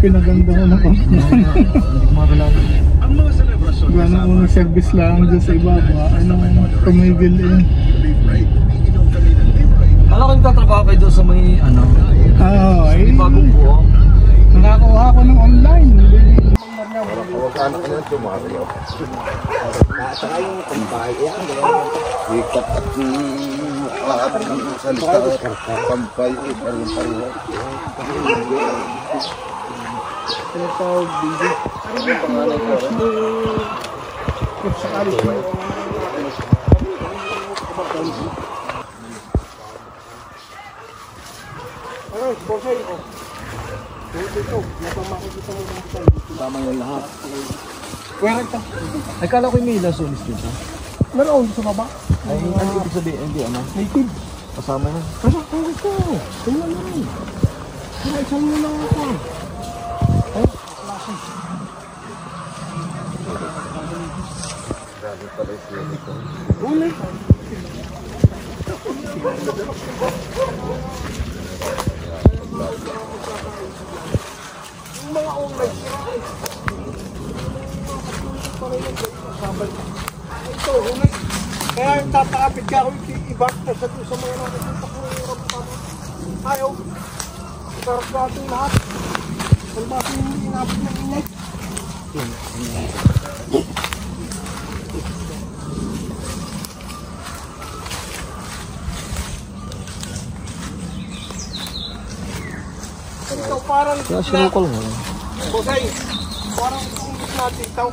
Pinaganda ko na wala unang service lang dyan sa ibaba. Tumigil eh. Alam ko yung tatrabaho kayo doon sa may ano? Ay bagong buo. nakakuha ko ng online. Huwag anak na ito Mario. Saka yung kampay yan. Ikat at salita at kampay. Parang pariwa. Tinatawag baby. Ano yung pangalan ko? Sa alis mo. Ay, bosay ko. Ito, napamakikita mo ng tayo. Tama yung lahat. Pwera ito. Ay, kala ko yung may lasunis dito. Meron sa baba. Ay, ano ibig sabihin? Hindi, ano? Native. Kasama na. Pero ako ito. Tingnan mo. Kaya isang mo lang ako. Ay, klase. Grabe pala yung sila ito. Uli. Yung mga online ito, hunay. Kaya yung tatakapit ka ako i-back na sa mga nakikita ko yung rambutan. Ayaw. Sarap natin lahat. Kung bakit yung inabot ng inay. Ito parang Kaya sinukol mo. Bosay, parang kung natin ito.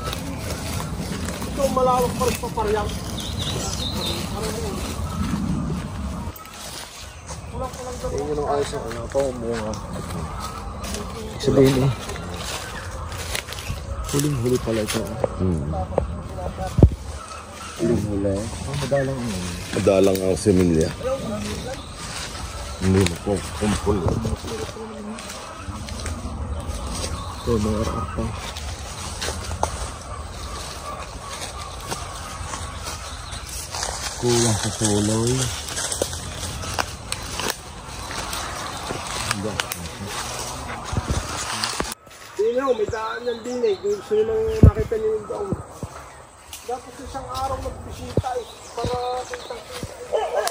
Ito malawak pa rin pa parang. Yun yung ayos ang ano ito. Bunga. Sabihin eh. Huling-huli pala ito. Huling-huli. Madalang ano. Madalang ang similya. Hindi mo po. Kumpul. Ito, mga rakpa. Kulang sa soloy. Dino, may daan yan din eh. Kung gusto nyo nang makita nyo yung daon. Dapat isang araw magbisita eh. Para kitang-kita eh.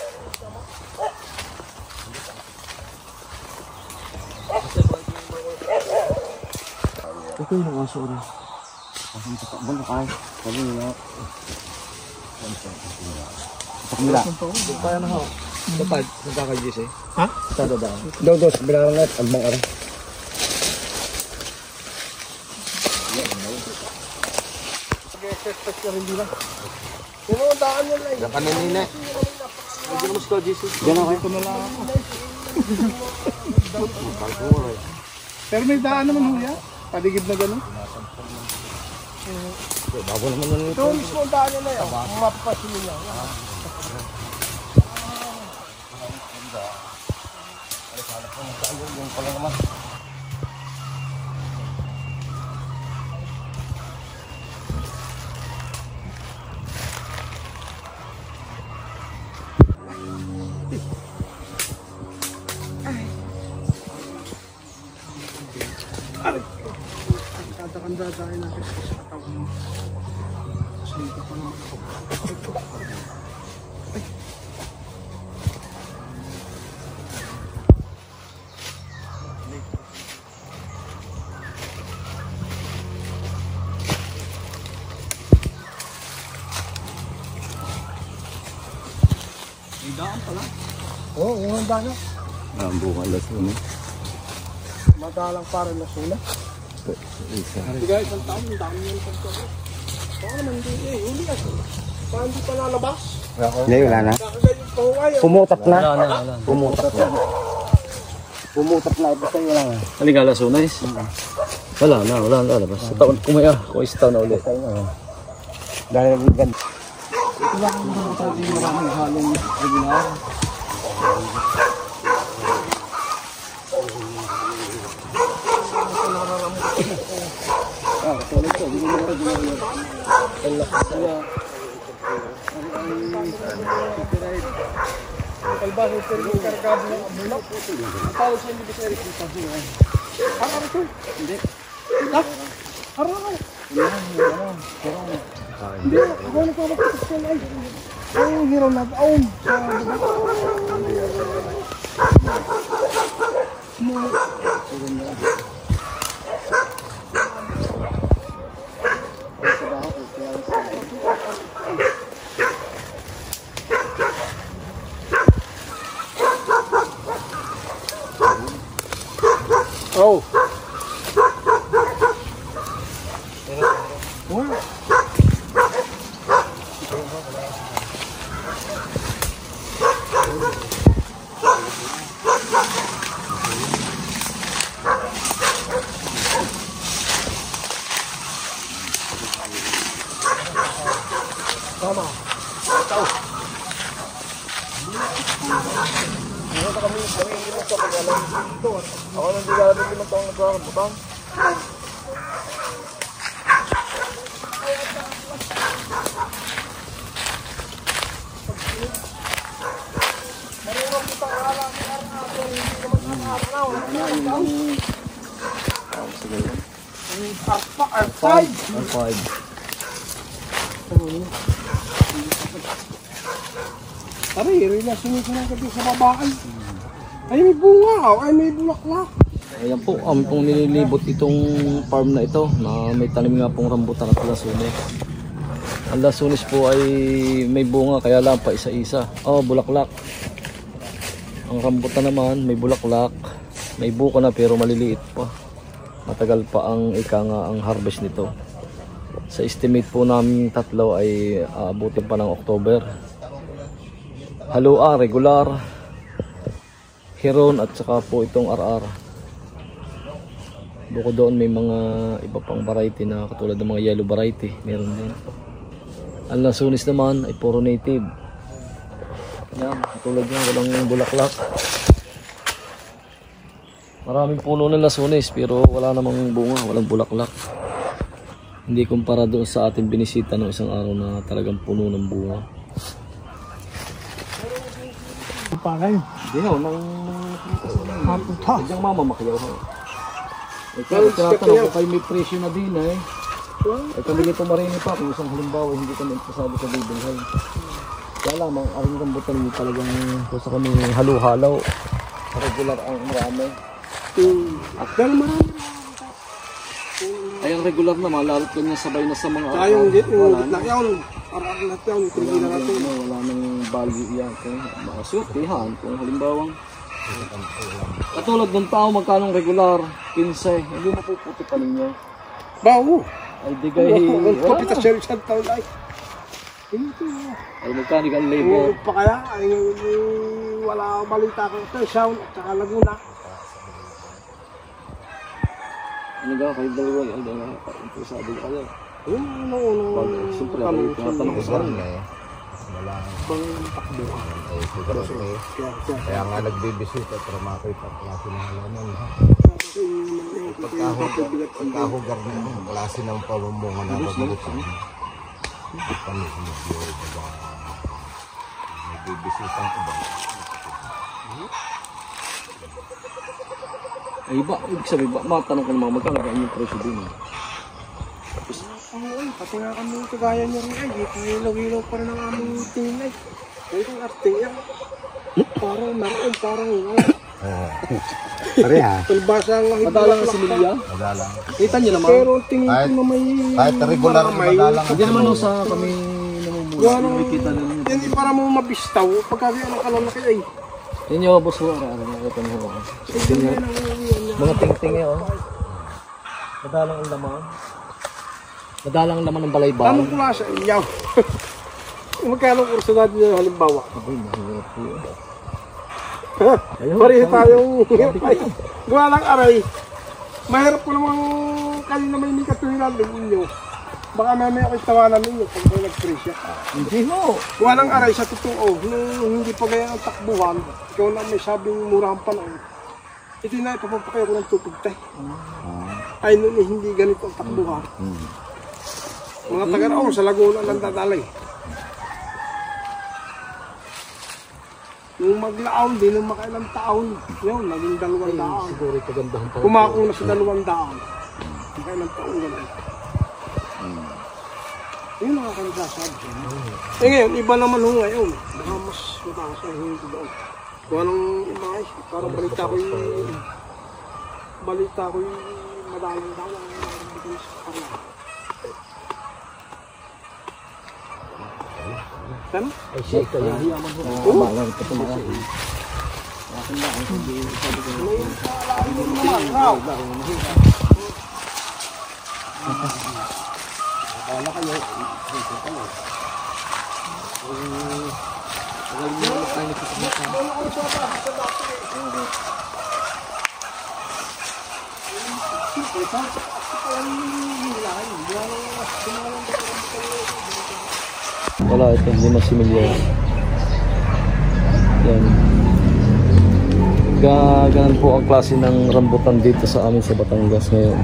Ito yung mga aso rin. Ang tatakbol na kayo. Sabi nila. Pakamila. Kaya na ho. Dapat, nagkakajis eh. Ha? Tadadaan. Dos, bilang na agbang araw. Sige-set-set na rin din lang. Yung mga daan yan lang. Yan kanina. Hindi mo sa kajis eh. Diyan ako. Ito na lang ako. Pero may daan naman ho yan. Paligid na gano'n. Bago naman yun. Ito mismo ang daan yan na yan. Mapapasin nila. Yung pala naman. Dadaan natin sa katawan. Kasi ito pa naman ako. May daan pala. Oo, yung daan na. Ang bunga las mo. Madalang parang nasula. Bigay isang taon, ang dami yung pagkakas. Baka naman hindi eh, huli kasi. Baka hindi pa lalabas. Hindi, wala na. Kakagayos pa huwag. Pumutap na. Wala. Pumutap na. Pumutap na. Basta yun lang. Haligala sunays. Wala na lalabas. Sa taon, kumaya, kung isa taon na ulit. Dahil ganito. Ito lang ang mga tayo maraming halong regular. Katulad ko, hindi mo na regular. Kalbasa pero yung kargado ng bulak. Tawag sa hindi bisa rin kita. Araw ito? Hindi. Ha? Araw. Hindi, ako nagpapakita sa ay. Ang hiraw na taon. Oh. Tama. Tao. Ako nang dilalabing 5 taong nagkakabutang. R5. Tari, relasyon ko lang kasi sa babae. Ay, may bunga. Ay, may bulaklak. Ayan po, ang pong nililibot itong farm na ito na may tanim nga pong rambutan at lasunis. Ang lasunis po ay may bunga kaya lang pa isa-isa. Oh, bulaklak. Ang rambutan naman may bulaklak. May buka na pero maliliit pa. Matagal pa ang ang harvest nito. Sa estimate po namin tatlo ay aabutin pa ng October. Halua, regular, Heron at saka po itong RR. Bukod doon may mga iba pang variety na katulad ng mga yellow variety. Meron din. Ang lasunis naman ay puro native. Yan, katulad niya walang bulaklak. Maraming puno ng lasunis pero wala namang bunga, walang bulaklak. Hindi kumpara doon sa ating binisita ng isang araw na talagang puno ng bunga. Pagay. Hindi ho, nang Mapunta. sadyang mamamakiyaw ho. Ikaw, tinatanong ko kayo may presyo na din eh. Ay kami nito marini pa kung isang halimbawa hindi kami interesado sa bibilhay. Kaya lamang, aring rambutan niyo talagang sa kami halo-halaw. Regular ang marami. Dahil marami. Ay ang regular naman, lalo't kanya sabay na sa mga Tayong wala gitnak yun. Parang lahat yun. Hindi na natin. wala nang value yan. Makaswertihan kung halimbawa. Katulad ng tao, magkanong regular? 15. Hindi mapuputi pa ninyo. Bawo. Ay di kayo. Kapita siya rin sa taon ay. Ito. Ay magkano ang labor? Pa kaya ay wala balita ko sa Sound at saka Laguna. Ano ga kayo dalawa? Ay dalawa. Interesado kayo. Ano. Siyempre ako tinatanong ko sa kanila. Pang takbo. Kaya nga nagbibisita para makita at klase ng halaman. Pagkahugar na yung klase ng pamumunga na mabubutan. Kami sumibiyori ba nagbibisita ang iba. Ay iba, ibig sabihin ba, matanong ko naman magkano ba yung presyo din eh. Pati nga kami kagaya niyo rin ay, dito ilaw-ilaw pa rin ang aming tingin ay. Ito ang arte yan. Parang maroon, parang Pareha. talbasa ang lahit. Madalang ang similya. Madalang. Kita nyo naman. Pero tingin ko na may... Kahit regular madalang. Hindi naman no, sa kami namumula. Nakikita na rin. Yan yung para mo mabistaw. Pagkakaya ang kalalaki ay. Yan yung boss mo. Nakakita nyo. Mga ting-ting eh oh. Madalang ang laman. Madalang ang laman ng balaybaw. Anong klase? Yaw. Magkano kurso natin yung halimbawa? Abay, mahirap po eh. Pareho tayong hirap ay. Gawa lang aray. Mahirap ko namang kayo na may katuwiran din ninyo, baka mamaya ako'y tawanan ninyo pag kayo nag-presya. Hindi mo. Walang aray sa totoo, nung hindi pa gaya ang takbuhan, ikaw na may sabing murahan pa noon. Ito na, ipapapakay ko ng tubig tayo. Ay, noon hindi ganito ang takbuhan. Mga taga-raong sa Laguna lang dadalay. Nung maglaon, di nung makailang taon, yun, naging 200. Siguro kagandahan pa. Kumakong na sa 200. Makailang taon ganun. Yun ang aking sasabi. Eh ngayon, iba naman ho ngayon. Baka mas matakas ang hindi doon. Kung anong iba ay, parang balita ko'y madalang daw ang nakaramdaman sa kanila. Sana? Ay, siya ito. Yaman mo. Malang ito tumakas. Ngayon sa alahin mo naman, raw. Akala kayo, ito ka na. Magaling mo na tayo nagkakita. Wala ito, hindi masimilya. Yan. Ganun po ang klase ng rambutan dito sa amin sa Batangas ngayon.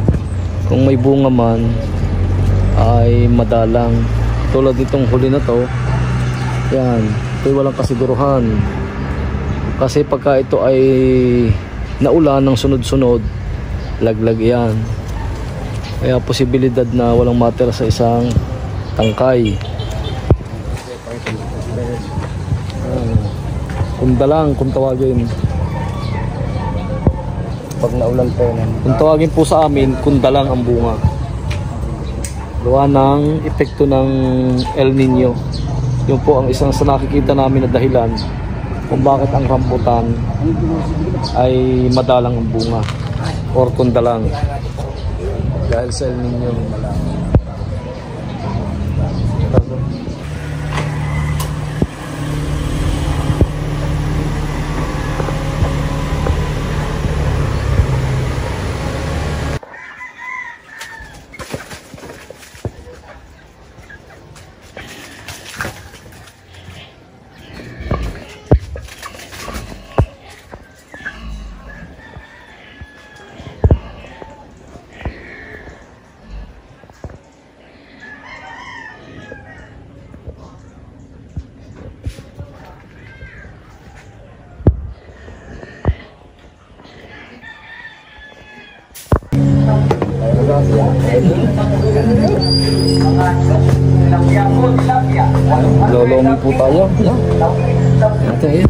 Kung may bunga man, ay madalang. Tulad nitong huli na to, yan, ito'y walang kasiguruhan. Kasi pagka ito ay naulan ng sunod-sunod, laglag yan. Kaya posibilidad na walang matira sa isang tangkay. Kundalang kung tawagin. Pag naulan po yan. Kung tawagin po sa amin, kundalang ang bunga. Gawa ng epekto ng El Nino. Yun po ang isang sa nakikita namin na dahilan kung bakit ang rambutan ay madalang ang bunga or kundalang. Dahil sa El Nino. Lolomi po tayo. Ito eh.